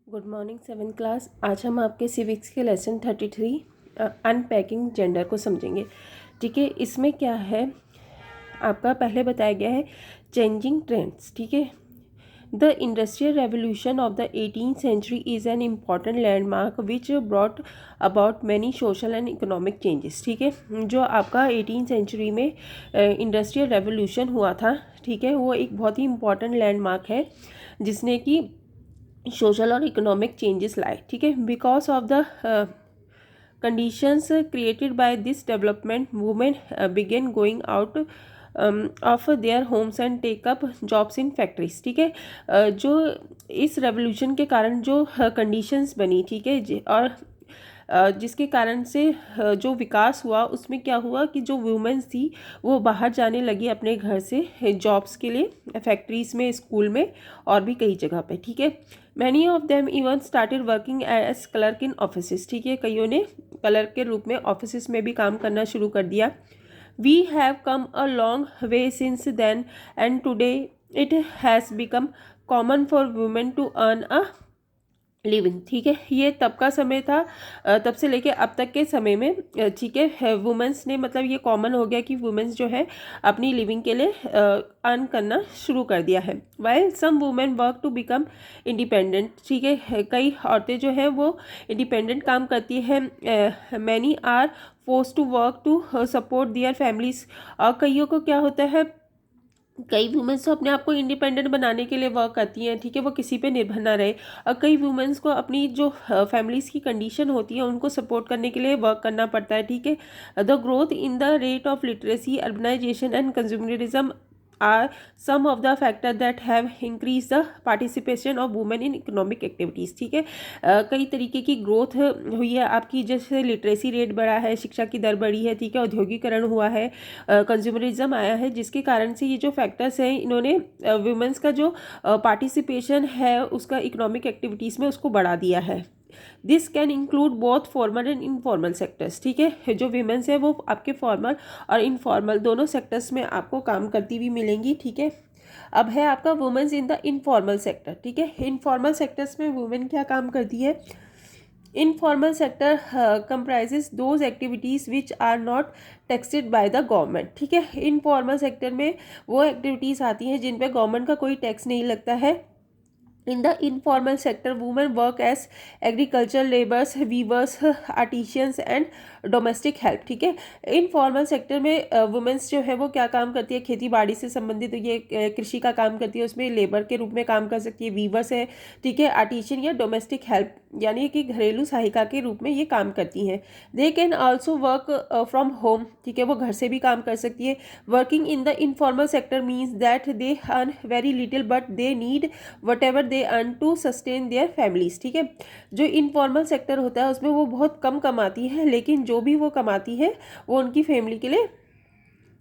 Good morning 7th class. आज हम आपके सिविक्स के लेसन 33 अनपैकिंग जेंडर को समझेंगे। ठीक है, इसमें क्या है आपका पहले बताया गया है चेंजिंग ट्रेंड्स। ठीक है, the industrial revolution of the 18th century is an important landmark which brought about many social and economic changes. ठीक है, जो आपका 18th सेंचुरी में इंडस्ट्रियल रेवोल्यूशन हुआ था, ठीक है, वो एक बहुत ही इम्पॉर्टेंट लैंडमार्क है जिसने कि सोशल और इकोनॉमिक चेंजेस लाए। ठीक है, because of the conditions created by this development women began going out of their homes and take up jobs in factories. ठीक है, जो इस रेवोल्यूशन के कारण जो कंडीशंस बनी, ठीक है, और जिसके कारण से जो विकास हुआ उसमें क्या हुआ कि जो वुमेन्स थी वो बाहर जाने लगी अपने घर से जॉब्स के लिए, फैक्ट्रीज में, स्कूल में और भी कई जगह पे। ठीक है, many of them even started working as clerk in office. ठीक है, कईयों ने क्लर्क के रूप में ऑफिस में भी काम करना शुरू कर दिया। We have come a long way since then and today it has become common for women to earn a living. ठीक है, ये तब का समय था, तब से लेके अब तक के समय में, ठीक है, वुमेंस ने, मतलब ये कॉमन हो गया कि वुमेंस जो है अपनी लिविंग के लिए अर्न करना शुरू कर दिया है। While some women work to become independent. ठीक है, कई औरतें जो हैं वो इंडिपेंडेंट काम करती है। Many are force to work to support their families. और कईयों को क्या होता है, कई वुमेंस तो अपने आप को इंडिपेंडेंट बनाने के लिए वर्क करती हैं। ठीक है, वो किसी पे निर्भर ना रहे। और कई वुमेंस को अपनी जो फैमिलीज़ की कंडीशन होती है उनको सपोर्ट करने के लिए वर्क करना पड़ता है। ठीक है, the growth in the rate of literacy, urbanization and consumerism are some of the factor that have increase the participation of women in economic activities. ठीक है, कई तरीके की ग्रोथ हुई है आपकी, जैसे लिटरेसी रेट बढ़ा है, शिक्षा की दर बढ़ी है, ठीक है, औद्योगिकरण हुआ है, कंज्यूमरिज्म आया है, जिसके कारण से ये जो फैक्टर्स हैं इन्होंने वुमेंस का जो पार्टिसिपेशन है उसका इकोनॉमिक एक्टिविटीज़ में उसको बढ़ा दिया है। This can include both formal and informal sectors. ठीक है, जो वीमेंस है वो आपके फॉर्मल और इनफॉर्मल दोनों सेक्टर्स में आपको काम करती हुई मिलेंगी। ठीक है, अब है आपका women's in the informal sector. ठीक है, इनफॉर्मल सेक्टर्स में वुमेन क्या काम करती है। Informal sector comprises those activities which are not taxed by the government. ठीक है, इनफॉर्मल सेक्टर में वो एक्टिविटीज़ आती हैं जिन पे गवर्नमेंट का कोई टैक्स नहीं लगता है। In the informal sector, women work as agricultural laborers, weavers, artisans and domestic help. ठीक है, इनफॉर्मल सेक्टर में वुमेंस जो है वो क्या काम करती है, खेती बाड़ी से संबंधित ये कृषि का काम करती है, उसमें लेबर के रूप में काम कर सकती है, वीवर्स है, ठीक है, आर्टिशियन या डोमेस्टिक हेल्प यानी कि घरेलू सहायिका के रूप में ये काम करती हैं। They can also work from home. ठीक है, वो घर से भी काम कर सकती है। Working in the informal sector means that they earn very little but they need whatever they earn to sustain their families. ठीक है, जो इनफॉर्मल सेक्टर होता है उसमें वो बहुत कम कमाती है, लेकिन जो भी वो कमाती है वो उनकी फैमिली के लिए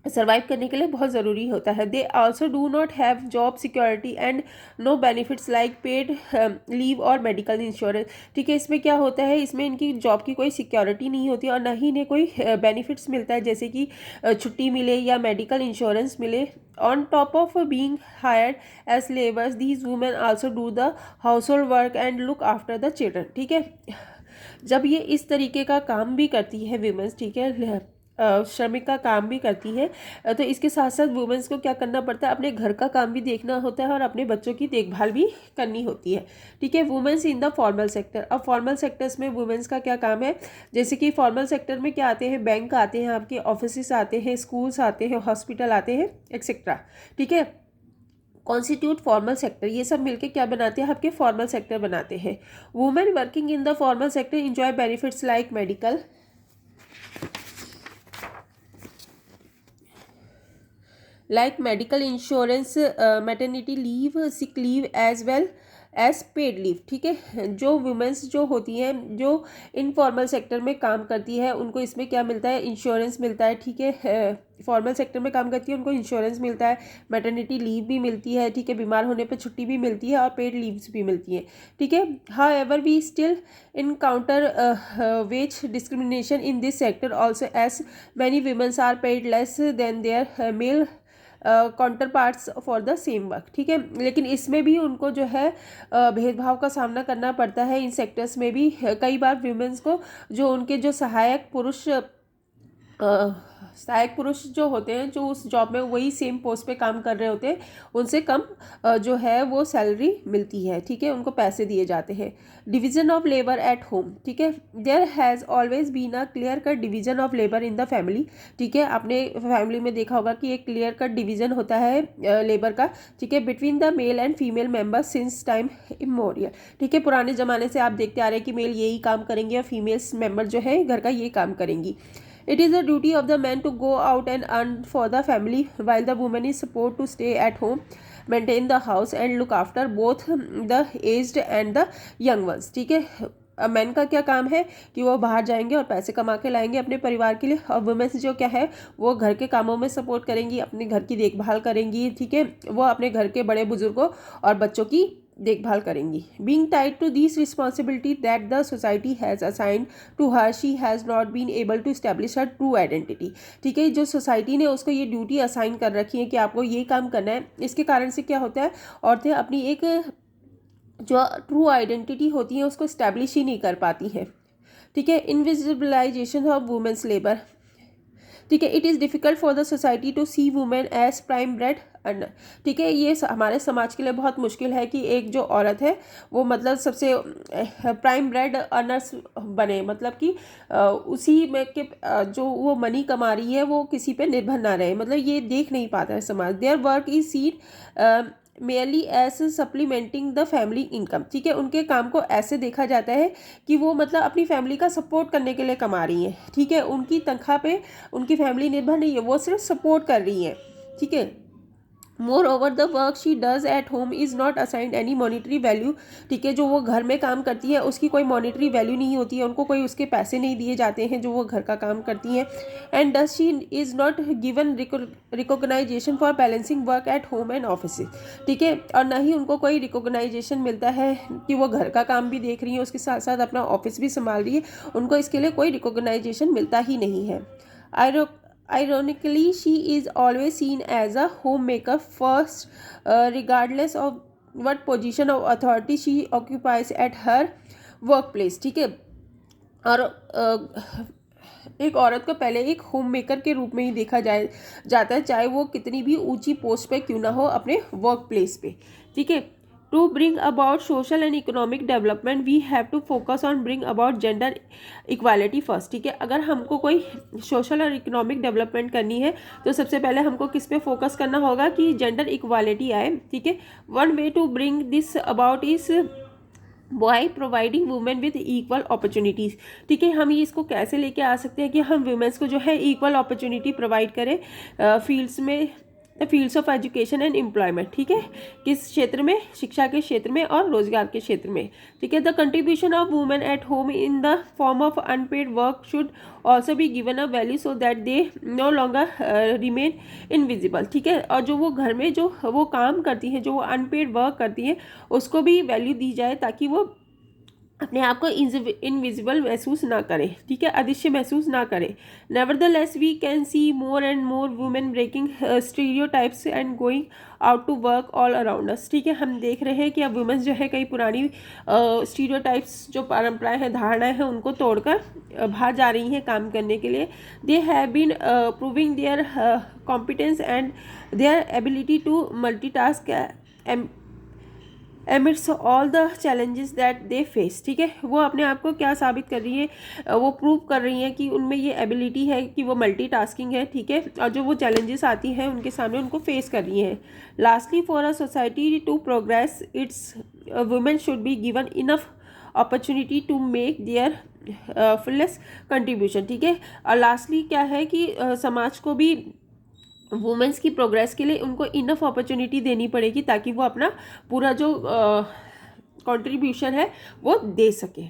सर्वाइव करने के लिए बहुत ज़रूरी होता है। They also do not have job security and no benefits like paid leave और मेडिकल इंश्योरेंस। ठीक है, इसमें क्या होता है, इसमें इनकी जॉब की कोई सिक्योरिटी नहीं होती और ना ही इन्हें कोई बेनिफिट्स मिलता है, जैसे कि छुट्टी मिले या मेडिकल इंश्योरेंस मिले। On top of being hired as labours these women also do the household work and look after the children. ठीक है, जब ये इस तरीके का काम भी करती है वीमेंस, ठीक है, श्रमिक का काम भी करती है, तो इसके साथ साथ वुमेंस को क्या करना पड़ता है, अपने घर का काम भी देखना होता है और अपने बच्चों की देखभाल भी करनी होती है। ठीक है, women's in the formal sector. अब फॉर्मल सेक्टर्स में वुमेंस का क्या काम है, जैसे कि फॉर्मल सेक्टर में क्या आते हैं, बैंक आते हैं, आपके ऑफिस आते हैं, स्कूल्स आते हैं, हॉस्पिटल आते हैं, एक्सेट्रा। ठीक है, कॉन्स्टिट्यूट फॉर्मल सेक्टर, ये सब मिलके क्या बनाते हैं, आपके फॉर्मल सेक्टर बनाते हैं। Women working in the formal sector enjoy benefits like medical insurance, maternity leave, sick leave as well as paid leave। ठीक है, जो वुमेंस जो होती हैं जो इनफॉर्मल सेक्टर में काम करती है उनको इसमें क्या मिलता है, इंश्योरेंस मिलता है। ठीक है, फॉर्मल सेक्टर में काम करती है उनको इंश्योरेंस मिलता है, मैटरनिटी लीव भी मिलती है, ठीक है, बीमार होने पर छुट्टी भी मिलती है और पेड लीव्स भी मिलती हैं। ठीक है, however we still encounter wage discrimination in this sector also as many womens are paid less than their male counterparts for the same work, ठीक है। लेकिन इसमें भी उनको जो है भेदभाव का सामना करना पड़ता है। इन सेक्टर्स में भी कई बार वुमेन्स को जो उनके जो सहायक पुरुष जो होते हैं, जो उस जॉब में वही सेम पोस्ट पे काम कर रहे होते हैं, उनसे कम जो है वो सैलरी मिलती है, ठीक है, उनको पैसे दिए जाते हैं। Division of labour at home, ठीक है, there has always been a clear cut division of labour in the family, ठीक है। आपने फैमिली में देखा होगा कि एक क्लियर कट डिवीजन होता है लेबर का, ठीक है, between the male and female members since time immemorial, ठीक है। पुराने ज़माने से आप देखते आ रहे हैं कि मेल यही काम करेंगे और फीमेल्स मेंबर जो है घर का ये काम करेंगी। It is the duty of the man to go out and earn for the family, while the woman is supposed to stay at home, maintain the house and look after both the aged and the young ones, ठीक है। Man का क्या काम है कि वो बाहर जाएंगे और पैसे कमा के लाएंगे अपने परिवार के लिए, और वुमेन्स जो क्या है वो घर के कामों में सपोर्ट करेंगी, अपने घर की देखभाल करेंगी, ठीक है, वो अपने घर के बड़े बुजुर्गों और बच्चों की देखभाल करेंगी। Being tied to this responsibility that the society has assigned to her, she has not been able to establish her true identity, ठीक है। जो सोसाइटी ने उसको ये ड्यूटी असाइन कर रखी है कि आपको ये काम करना है, इसके कारण से क्या होता है, औरतें अपनी एक जो ट्रू आइडेंटिटी होती है उसको स्टैब्लिश ही नहीं कर पाती हैं, ठीक है। इनविजिबलाइजेशन ऑफ वुमेन्स लेबर, ठीक है, it is difficult for the society to see women as prime bread earner, ठीक है। ये हमारे समाज के लिए बहुत मुश्किल है कि एक जो औरत है वो मतलब सबसे प्राइम ब्रेड अर्नर्स बने, मतलब कि उसी में के जो वो मनी कमा रही है वो किसी पे निर्भर ना रहे, मतलब ये देख नहीं पाता है समाज। Their work is seen merely as supplementing the family income, ठीक है। उनके काम को ऐसे देखा जाता है कि वो मतलब अपनी फैमिली का सपोर्ट करने के लिए कमा रही हैं, ठीक है। उनकी तनख्वाह पे उनकी फैमिली निर्भर नहीं है, वो सिर्फ सपोर्ट कर रही हैं, ठीक है। Moreover, the work she does at home is not assigned any monetary value, ठीक है। जो वो घर में काम करती है उसकी कोई मॉनिटरी वैल्यू नहीं होती है, उनको कोई उसके पैसे नहीं दिए जाते हैं जो वो घर का काम करती हैं। And thus she is not given recognition for balancing work at home and office, ठीक है। और ना ही उनको कोई रिकॉग्नाइजेशन मिलता है कि वो घर का काम भी देख रही है, उसके साथ साथ अपना ऑफिस भी संभाल रही है, उनको इसके लिए कोई रिकॉग्नाइजेशन मिलता ही नहीं है। Ironically, she is always seen as a homemaker first, regardless of what position of authority she occupies at her workplace, ठीक है। और एक औरत को पहले एक होम मेकर के रूप में ही देखा जाता है, चाहे वो कितनी भी ऊंची पोस्ट पे क्यों ना हो अपने वर्क प्लेस पे, ठीक है। To bring about social and economic development, we have to focus on bring about gender equality first, ठीक है। अगर हमको कोई सोशल और इकोनॉमिक डेवलपमेंट करनी है तो सबसे पहले हमको किस पे फोकस करना होगा कि जेंडर इक्वालिटी आए, ठीक है। One way to bring this about is by providing women with equal opportunities, ठीक है। हम ये इसको कैसे लेके आ सकते हैं कि हम वुमेन्स को जो है इक्वल अपॉर्चुनिटी प्रोवाइड करें फील्ड्स में, fields of education and employment, ठीक है। किस क्षेत्र में, शिक्षा के क्षेत्र में और रोजगार के क्षेत्र में, ठीक है। The contribution of women at home in the form of unpaired work should also be given a value so that they know longer remain invisible, ठीक है। और जो वो घर में जो वो काम करती हैं, जो वो अनपेड वर्क करती हैं, उसको भी वैल्यू दी जाए ताकि वो अपने आप को इनविजिबल महसूस ना करें, ठीक है, अदृश्य महसूस ना करें। Nevertheless we can see more and more women breaking stereotypes and going out to work all around us, ठीक है। हम देख रहे हैं कि अब वुमेन्स जो है कई पुरानी स्टीरियोटाइप्स जो परंपराएं हैं, धारणाएं हैं, उनको तोड़कर बाहर जा रही हैं काम करने के लिए। They have been proving their competence and their ability to multitask amidst all the challenges that they face, ठीक है। वो अपने आप को क्या साबित कर रही है, वो प्रूव कर रही है कि उनमें ये एबिलिटी है कि वो मल्टीटास्किंग है, ठीक है। और जो वो चैलेंजेस आती हैं उनके सामने उनको फेस कर रही हैं। Lastly, for a society to progress its women should be given enough opportunity to make their fullest contribution, ठीक है। और लास्टली क्या है कि समाज को भी वुमेन्स की प्रोग्रेस के लिए उनको इनफ अपॉर्चुनिटी देनी पड़ेगी ताकि वो अपना पूरा जो कंट्रीब्यूशन है वो दे सके।